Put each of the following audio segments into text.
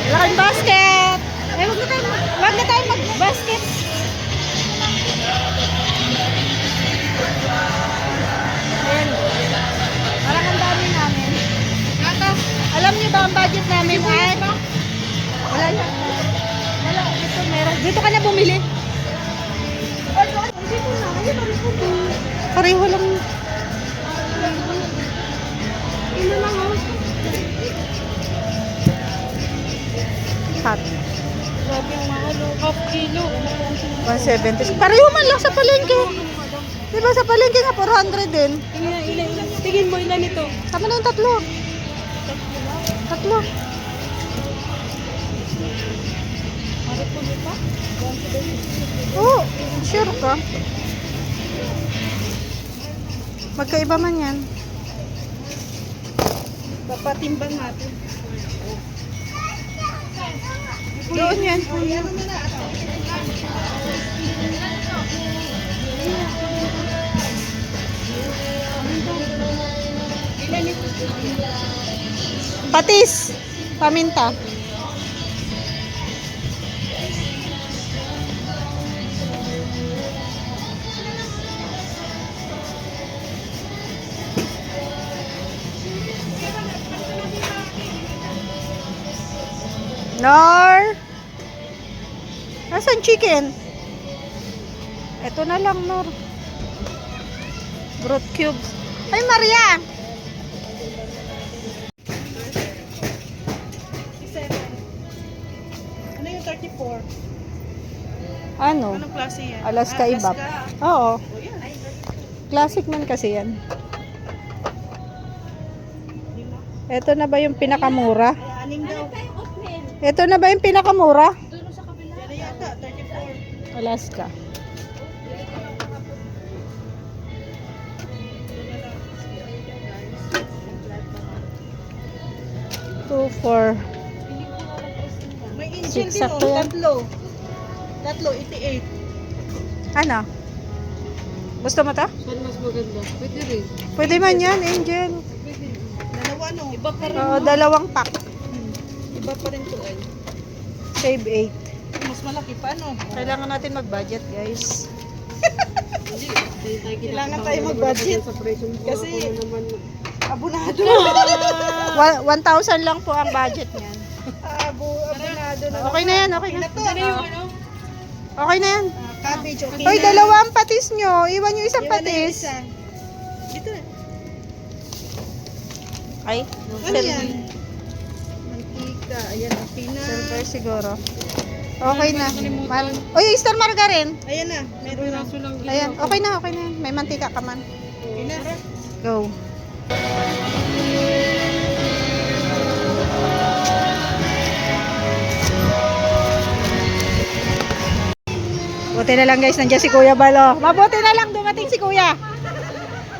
Laking basket. Eh, wag na tayo mag-basket. Ayan. Parang ang dami namin. Alam niyo ba ang budget namin ay? Wala yan. Wala. Dito meron. Dito ka na bumili. Dito na. Ayun ang puto. Pareho lang. Ino lang oh. Hot. Grabe yung mga half kilo. 170. Pareho man lang sa palengke. Diba sa palengke nga 400 din. Tingin mo ilan ito? Tama na yung tatlo. Tatlo. Maripulo pa? Oo, sure ka. Magkaiba man yan. Papatimbang natin. Doon yan. Patis. Paminta. Nor. Nasaan chicken? Ito na lang, Nor. Broth cubes. Ay, Maria! Ano yung 34? Ano? Anong klase yan? Alaska Ibap. Oo. Classic man kasi yan. Ito na ba yung pinakamura? Aning daw. Ito na ba yung pinakamura? Yan na yata, 34. Alaska. Two, four. May angel Six, din sakto oh, yan. Tatlo, 88. Ano? Gusto mo to? Saan mas maganda? Pwede rin. Pwede man yan, Angel. Pwede. Dalawa no? Iba pa rin. Oo, dalawang pack. Iba pa rin to ay. Save 8. Mas malaki pa no? Kailangan natin mag-budget, guys. Kailangan tayo mag-budget. Kasi abunado. 1,000 lang po ang budget niyan. Abunado na. Okay na yan, okay na. Ito ano yung ano? Okay na yan. Cabbage, okay Hoy, na. dalawa ang patis nyo. Iwan nyo isang Iwan na yung patis. isa. Ito na. Ay, Ano yan? Mantika. Ayan, okay na. silver siguro. Okay na. Uy, Easter margarine. Ayan na. Meron na. Ayan, okay na, okay na. May mantika ka man. Okay na. Go. Buti na lang guys, nandiyan si Kuya Balo. Mabuti na lang dumating si Kuya.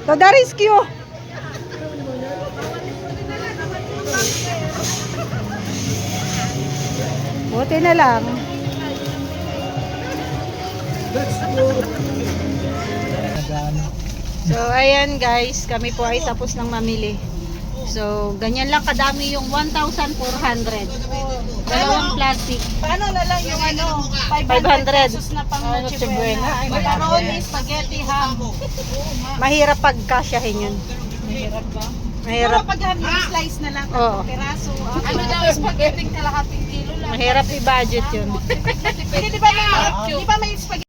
To the rescue. Buti na lang. So ayan guys, kami po ay tapos ng mamili. So ganyan lang kadami yung 1,400. Dalawang plastic. Paano na lang yung ano? 500 pesos na pang Noche Buena. Ay, macaroni, spaghetti, ham. Mahirap pagkasyahin yun. Mahirap ba? Mahirap. Pero pag ham yung slice na lang, Oo. peraso. Ano daw, spaghetti kalahating kilo lang. Mahirap i-budget yun. Pwede di ba may spaghetti?